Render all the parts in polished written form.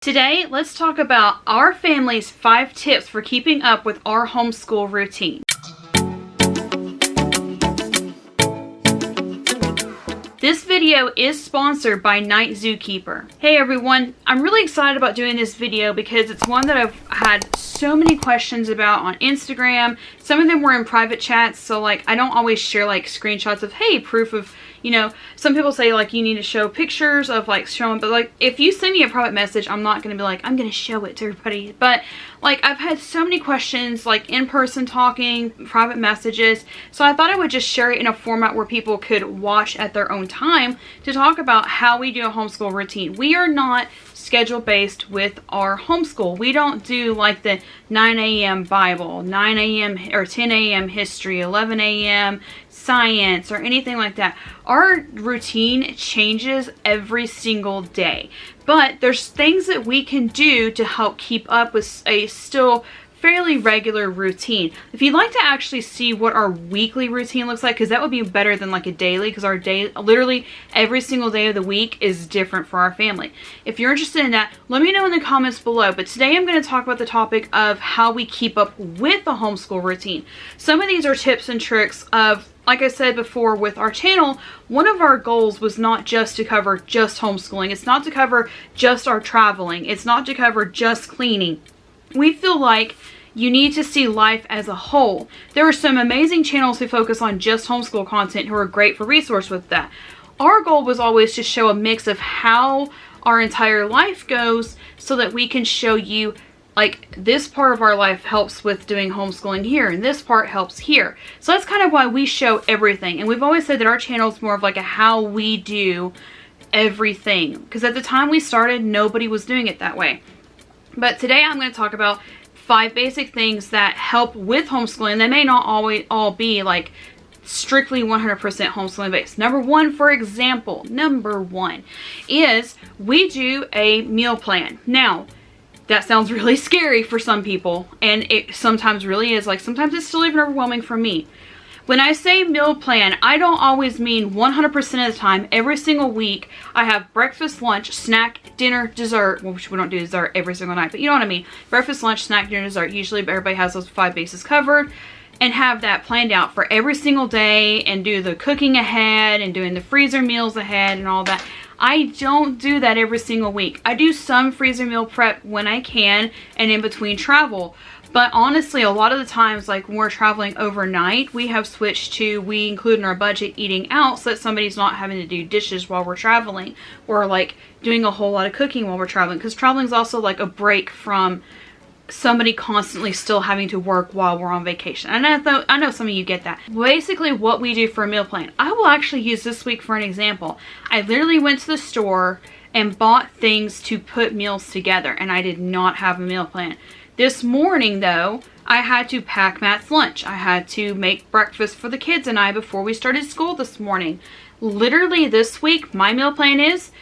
Today, let's talk about our family's 5 tips for keeping up with our homeschool routine. This video is sponsored by Nightzookeeper. Hey everyone, I'm really excited about doing this video because it's one that I've had so many questions about on Instagram. Some of them were in private chats, so I don't always share screenshots of, hey, proof of, some people say you need to show pictures of showing, but if you send me a private message, I'm not going to be I'm going to show it to everybody. But I've had so many questions, in-person talking, private messages, so I thought I would just share it in a format where people could watch at their own time to talk about how we do a homeschool routine. We are not schedule based with our homeschool. We don't do the 9 a.m. Bible, 9 a.m. or 10 a.m. history, 11 a.m. science, or anything like that. Our routine changes every single day, but there's things that we can do to help keep up with a still fairly regular routine. If you'd like to actually see what our weekly routine looks like, because that would be better than a daily, because our day, literally every single day of the week is different for our family. If you're interested in that, let me know in the comments below. But today I'm going to talk about the topic of how we keep up with the homeschool routine. Some of these are tips and tricks of, like I said before with our channel, one of our goals was not just to cover just homeschooling. It's not to cover just our traveling. It's not to cover just cleaning. We feel like you need to see life as a whole. There are some amazing channels who focus on just homeschool content who are great for resource with that. Our goal was always to show a mix of how our entire life goes so that we can show you this part of our life helps with doing homeschooling here and this part helps here. So that's kind of why we show everything. And we've always said that our channel is more of a how we do everything, because at the time we started, nobody was doing it that way. But today I'm going to talk about 5 basic things that help with homeschooling. They may not always all be strictly 100% homeschooling based. Number one, for example, is we do a meal plan. Now, that sounds really scary for some people, and it sometimes really is. Sometimes it's still even overwhelming for me. When I say meal plan, I don't always mean 100% of the time. Every single week, I have breakfast, lunch, snack, dinner, dessert. Well, we don't do dessert every single night, but you know what I mean. Breakfast, lunch, snack, dinner, dessert. Usually everybody has those 5 bases covered, and have that planned out for every single day, and do the cooking ahead and doing the freezer meals ahead and all that. I don't do that every single week. I do some freezer meal prep when I can and in between travel. But honestly, a lot of the times, when we're traveling overnight, we have switched to, we include in our budget eating out so that somebody's not having to do dishes while we're traveling, or doing a whole lot of cooking while we're traveling. Because traveling is also a break from somebody constantly still having to work while we're on vacation. And I know some of you get that. Basically, what we do for a meal plan, I will actually use this week for an example. I literally went to the store and bought things to put meals together, and I did not have a meal plan. This morning, though, I had to pack Matt's lunch. I had to make breakfast for the kids and I before we started school this morning. Literally this week, my meal plan is,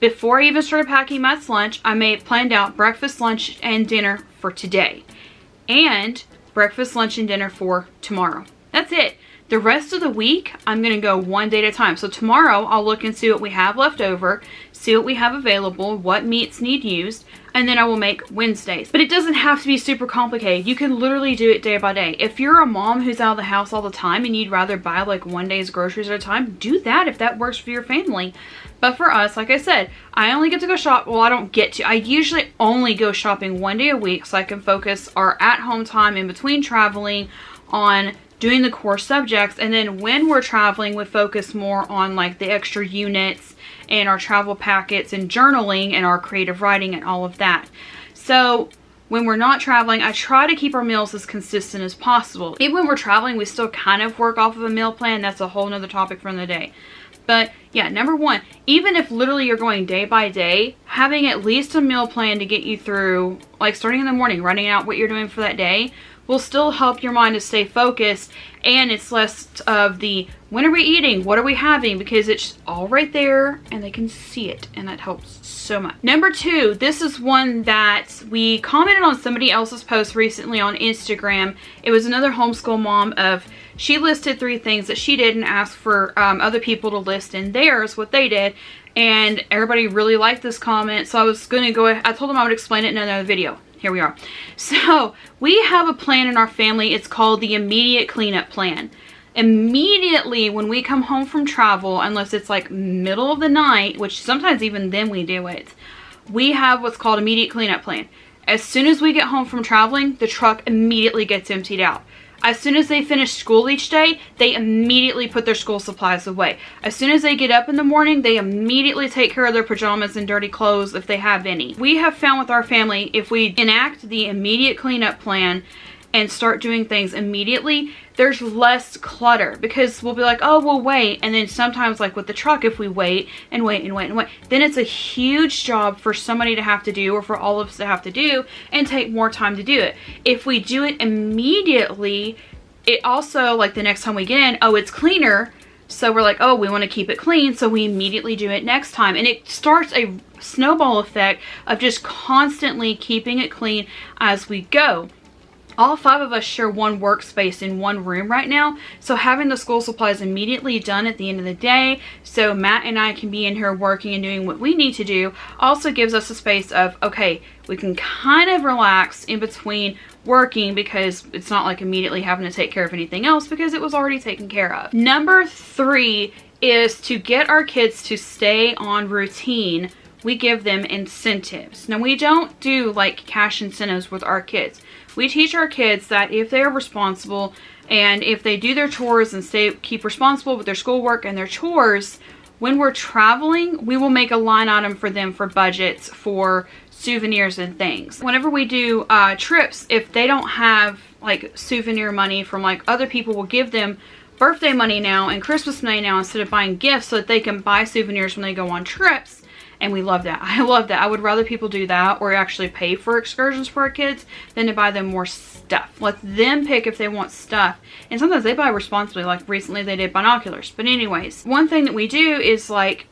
before I even started packing Matt's lunch, I planned out breakfast, lunch, and dinner for today. And breakfast, lunch, and dinner for tomorrow. That's it. The rest of the week, I'm going to go one day at a time. So tomorrow, I'll look and see what we have left over, see what we have available, what meats need used, and then I will make Wednesdays. But it doesn't have to be super complicated. You can literally do it day by day. If you're a mom who's out of the house all the time and you'd rather buy one day's groceries at a time, do that if that works for your family. But for us, like I said, I only get to go shop. Well, I don't get to. I usually only go shopping one day a week so I can focus our at-home time in between traveling on doing the core subjects. And then when we're traveling, we focus more on the extra units and our travel packets and journaling and our creative writing and all of that. So when we're not traveling, I try to keep our meals as consistent as possible. Even when we're traveling, we still kind of work off of a meal plan. That's a whole nother topic for the day. But yeah, number one, even if literally you're going day by day, having at least a meal plan to get you through, starting in the morning, writing out what you're doing for that day, will still help your mind to stay focused, and it's less of the when are we eating, what are we having, because it's all right there and they can see it, and that helps so much. Number 2, this is one that we commented on somebody else's post recently on Instagram. It was another homeschool mom she listed 3 things that she did and asked for other people to list in theirs what they did. and everybody really liked this comment, so I was going to go ahead. I told them I would explain it in another video. Here we are. So we have a plan in our family. It's called the immediate cleanup plan. Immediately when we come home from travel, unless it's like middle of the night, which sometimes even then we do it, we have what's called immediate cleanup plan. As soon as we get home from traveling, the truck immediately gets emptied out. As soon as they finish school each day, they immediately put their school supplies away. As soon as they get up in the morning, they immediately take care of their pajamas and dirty clothes if they have any. We have found with our family, if we enact the immediate cleanup plan and start doing things immediately, there's less clutter, because we'll be like, oh, we'll wait. And then sometimes, like with the truck, if we wait and wait and wait and wait, then it's a huge job for somebody to have to do, or for all of us to have to do, and take more time to do it. If we do it immediately, it also, like the next time we get in, oh, it's cleaner. So we're like, oh, we want to keep it clean, so we immediately do it next time. And it starts a snowball effect of just constantly keeping it clean as we go. All 5 of us share one workspace in one room right now, so having the school supplies immediately done at the end of the day, so Matt and I can be in here working and doing what we need to do, also gives us a space of, okay, we can kind of relax in between working, because it's not like immediately having to take care of anything else because it was already taken care of. Number 3 is to get our kids to stay on routine. We give them incentives. Now, we don't do like cash incentives with our kids. We teach our kids that if they are responsible and if they do their chores and keep responsible with their schoolwork and their chores, when we're traveling, we will make a line item for them for budgets for souvenirs and things. Whenever we do trips, if they don't have like souvenir money from like other people, will give them birthday money now and Christmas money now instead of buying gifts, so that they can buy souvenirs when they go on trips. And we love that. I love that. I would rather people do that, or actually pay for excursions for our kids, than to buy them more stuff. Let them pick if they want stuff. And sometimes they buy responsibly, like recently they did binoculars. But anyways, one thing that we do is like,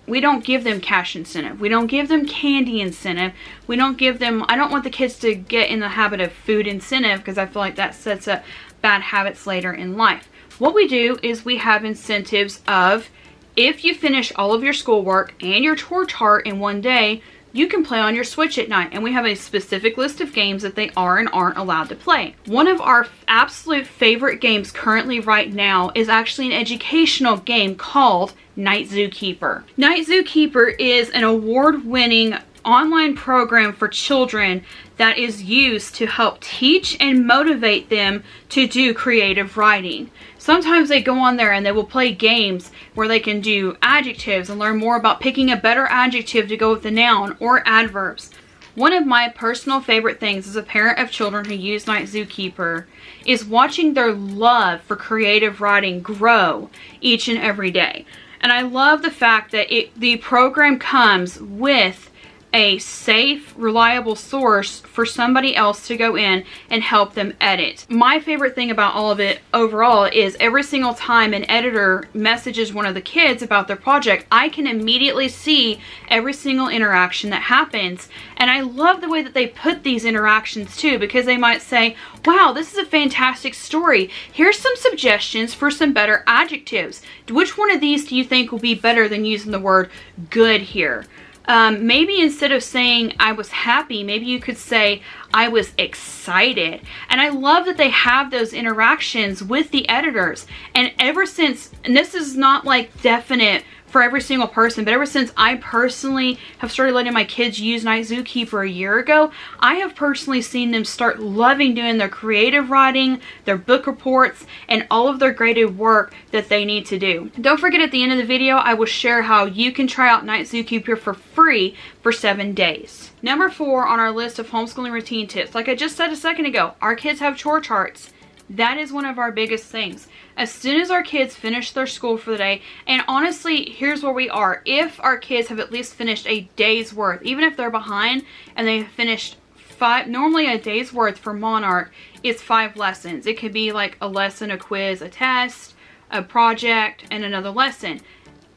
we don't give them cash incentive. We don't give them candy incentive. We don't give them, I don't want the kids to get in the habit of food incentive, because I feel like that sets up bad habits later in life. What we do is we have incentives of, if you finish all of your schoolwork and your chore chart in one day, you can play on your Switch at night. And we have a specific list of games that they are and aren't allowed to play. One of our absolute favorite games currently right now is actually an educational game called Nightzookeeper. Nightzookeeper is an award-winning online program for children that is used to help teach and motivate them to do creative writing. Sometimes they go on there and they will play games where they can do adjectives and learn more about picking a better adjective to go with the noun, or adverbs. One of my personal favorite things as a parent of children who use Nightzookeeper is watching their love for creative writing grow each and every day. And I love the fact that the program comes with a safe, reliable source for somebody else to go in and help them edit. My favorite thing about all of it overall is every single time an editor messages one of the kids about their project, I can immediately see every single interaction that happens. And I love the way that they put these interactions too, because they might say, wow, this is a fantastic story. Here's some suggestions for some better adjectives. Which one of these do you think will be better than using the word good here? Maybe instead of saying I was happy, maybe you could say I was excited. And I love that they have those interactions with the editors. And ever since, and this is not like definite for every single person, but ever since I personally have started letting my kids use Nightzookeeper a year ago, I have personally seen them start loving doing their creative writing, their book reports, and all of their graded work that they need to do. Don't forget, at the end of the video, I will share how you can try out Nightzookeeper for free for 7 days. Number 4 on our list of homeschooling routine tips, like I just said a second ago, our kids have chore charts. That is one of our biggest things. As soon as our kids finish their school for the day, and honestly, here's where we are. If our kids have at least finished a day's worth, even if they're behind and they've finished 5, normally a day's worth for Monarch is 5 lessons. It could be like a lesson, a quiz, a test, a project, and another lesson.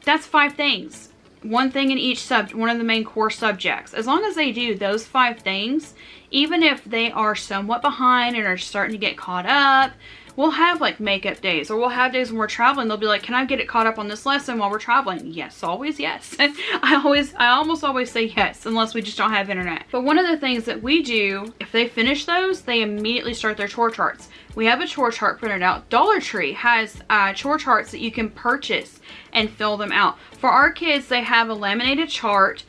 That's 5 things. One thing in each one of the main core subjects. As long as they do those 5 things, even if they are somewhat behind and are starting to get caught up, we'll have like makeup days, or we'll have days when we're traveling. They'll be like, can I get it caught up on this lesson while we're traveling? Yes, always yes. I almost always say yes, unless we just don't have internet. But one of the things that we do, if they finish those, they immediately start their chore charts. We have a chore chart printed out. Dollar Tree has chore charts that you can purchase and fill them out. For our kids, they have a laminated chart,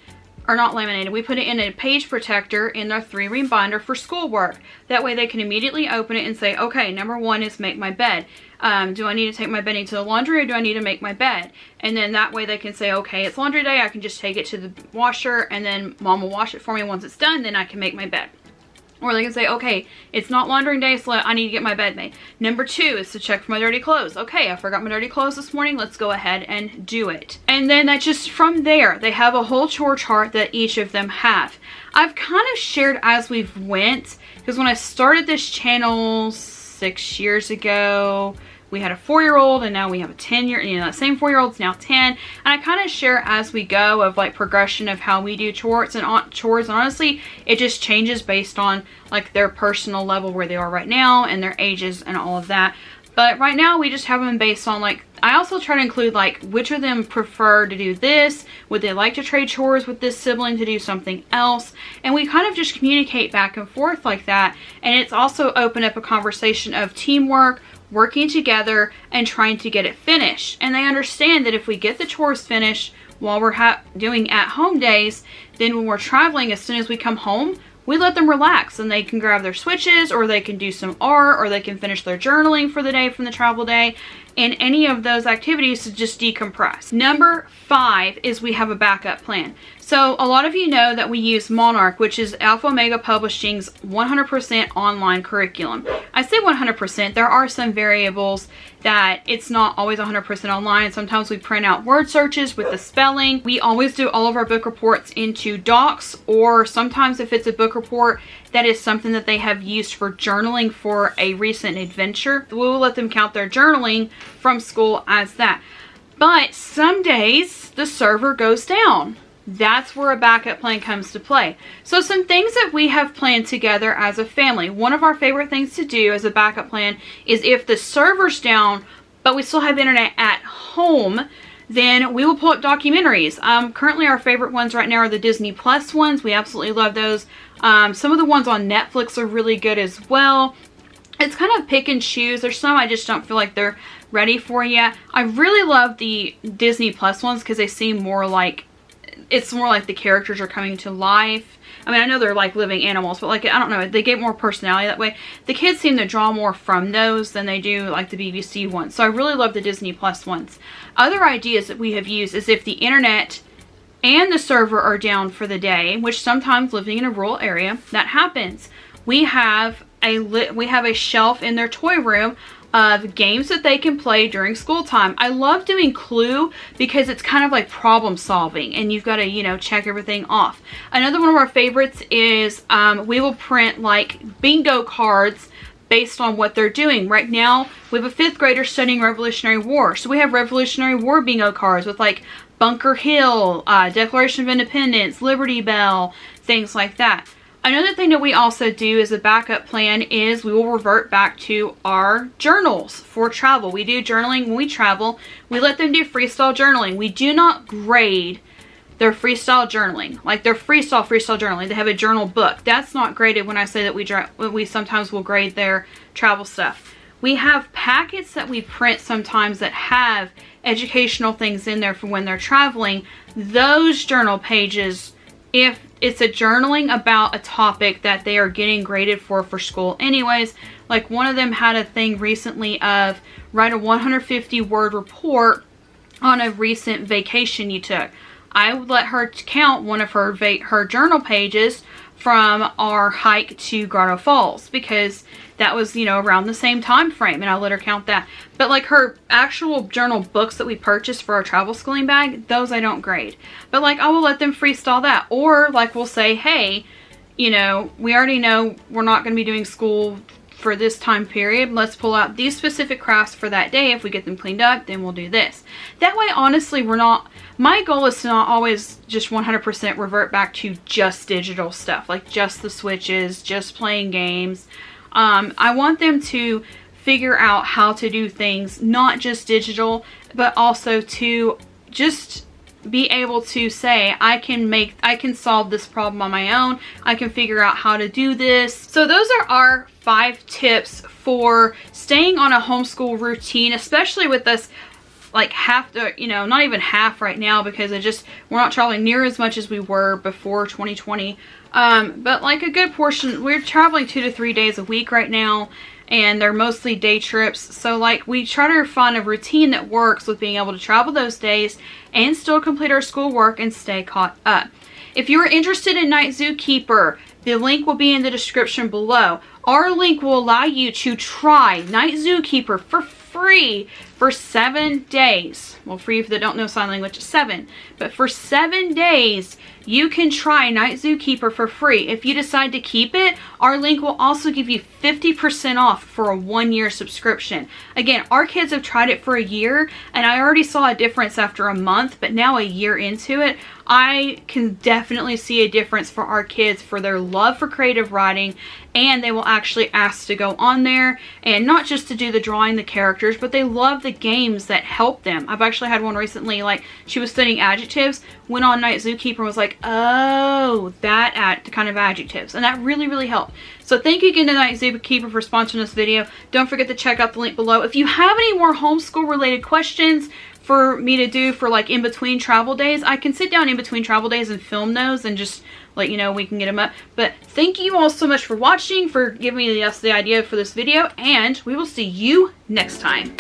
or not laminated, we put it in a page protector in their 3-ring binder for schoolwork. That way they can immediately open it and say, okay, number 1 is make my bed. Do I need to take my bedding to the laundry, or do I need to make my bed? And then that way they can say, okay, it's laundry day, I can just take it to the washer, and then mom will wash it for me. Once it's done, then I can make my bed. Or they can say, okay, it's not laundering day, so I need to get my bed made. Number 2 is to check for my dirty clothes. Okay, I forgot my dirty clothes this morning. Let's go ahead and do it. And then that just from there, they have a whole chore chart that each of them have. I've kind of shared as we've went, because when I started this channel 6 years ago, we had a 4-year-old, and now we have a 10-year, that same 4-year-old's now 10. And I kind of share as we go of like progression of how we do chores. And honestly, it just changes based on like their personal level where they are right now and their ages and all of that. But right now we just have them based on like, I also try to include like which of them prefer to do this. Would they like to trade chores with this sibling to do something else? And we kind of just communicate back and forth like that. And it's also opened up a conversation of teamwork, working together, and trying to get it finished. And they understand that if we get the chores finished while we're doing at-home days, then when we're traveling, as soon as we come home, we let them relax and they can grab their switches, or they can do some art, or they can finish their journaling for the day from the travel day, and any of those activities to just decompress. Number 5 is we have a backup plan. So a lot of you know that we use Monarch, which is Alpha Omega Publishing's 100% online curriculum. I say 100%. There are some variables that it's not always 100% online. Sometimes we print out word searches with the spelling. We always do all of our book reports into docs, or sometimes if it's a book report that is something that they have used for journaling for a recent adventure, we will let them count their journaling from school as that. But some days the server goes down. That's where a backup plan comes to play. So some things that we have planned together as a family. One of our favorite things to do as a backup plan is if the server's down, but we still have internet at home, then we will pull up documentaries. Currently our favorite ones right now are the Disney Plus ones. We absolutely love those. Some of the ones on Netflix are really good as well. It's kind of pick and choose. There's some I just don't feel like they're ready for yet. I really love the Disney Plus ones because they seem more like, it's more like the characters are coming to life. I mean, I know they're like living animals, but like, I don't know, they get more personality that way. The kids seem to draw more from those than they do like the BBC ones. So I really love the Disney Plus ones. Other ideas that we have used is if the internet and the server are down for the day, which sometimes living in a rural area, that happens. We have a shelf in their toy room of games that they can play during school time. I love doing Clue because it's kind of like problem solving and you've got to, you know, check everything off. Another one of our favorites is we will print like bingo cards based on what they're doing. Right now, we have a 5th grader studying Revolutionary War. So we have Revolutionary War bingo cards with like Bunker Hill, Declaration of Independence, Liberty Bell, things like that. Another thing that we also do as a backup plan is we will revert back to our journals for travel. We do journaling when we travel. We let them do freestyle journaling. We do not grade their freestyle journaling, like their freestyle journaling. They have a journal book. That's not graded when I say that we sometimes will grade their travel stuff. We have packets that we print sometimes that have educational things in there for when they're traveling. Those journal pages, if it's a journaling about a topic that they are getting graded for school anyways, like one of them had a thing recently of write a 150 word report on a recent vacation you took. I would let her count one of her journal pages from our hike to Grotto Falls because that was, you know, around the same time frame, and I let her count that. But like her actual journal books that we purchased for our travel schooling bag, those I don't grade. But like I will let them freestyle that. Or like we'll say, hey, you know, we already know we're not going to be doing school for this time period. Let's pull out these specific crafts for that day. If we get them cleaned up, then we'll do this. That way, honestly, my goal is to not always just 100% revert back to just digital stuff, like just the switches, just playing games. I want them to figure out how to do things, not just digital, but also to just be able to say, I can solve this problem on my own. I can figure out how to do this. So those are our 5 tips for staying on a homeschool routine, especially with us like half the, not even half right now, because we're not traveling near as much as we were before 2020. But like a good portion, we're traveling 2 to 3 days a week right now, and they're mostly day trips. So like we try to find a routine that works with being able to travel those days and still complete our schoolwork and stay caught up. If you are interested in Night Zookeeper, the link will be in the description below. Our link will allow you to try Night Zookeeper for free for 7 days. Well, free if they don't know sign language, 7. But for 7 days, you can try Night Zookeeper for free. If you decide to keep it, our link will also give you 50% off for a 1-year subscription. Again, our kids have tried it for a year, and I already saw a difference after a month, but now a year into it, I can definitely see a difference for our kids for their love for creative writing, and they will actually ask to go on there, and not just to do the drawing the characters, but they love the games that help them. I've actually had one recently, like she was studying adjectives, went on Night Zookeeper and was like, oh, that kind of adjectives, and that really, really helped. So thank you again to Night Zookeeper for sponsoring this video. Don't forget to check out the link below. If you have any more homeschool related questions for me to do for like in between travel days, I can sit down in between travel days and film those and just let you know we can get them up. But thank you all so much for watching, for giving us the idea for this video, and we will see you next time.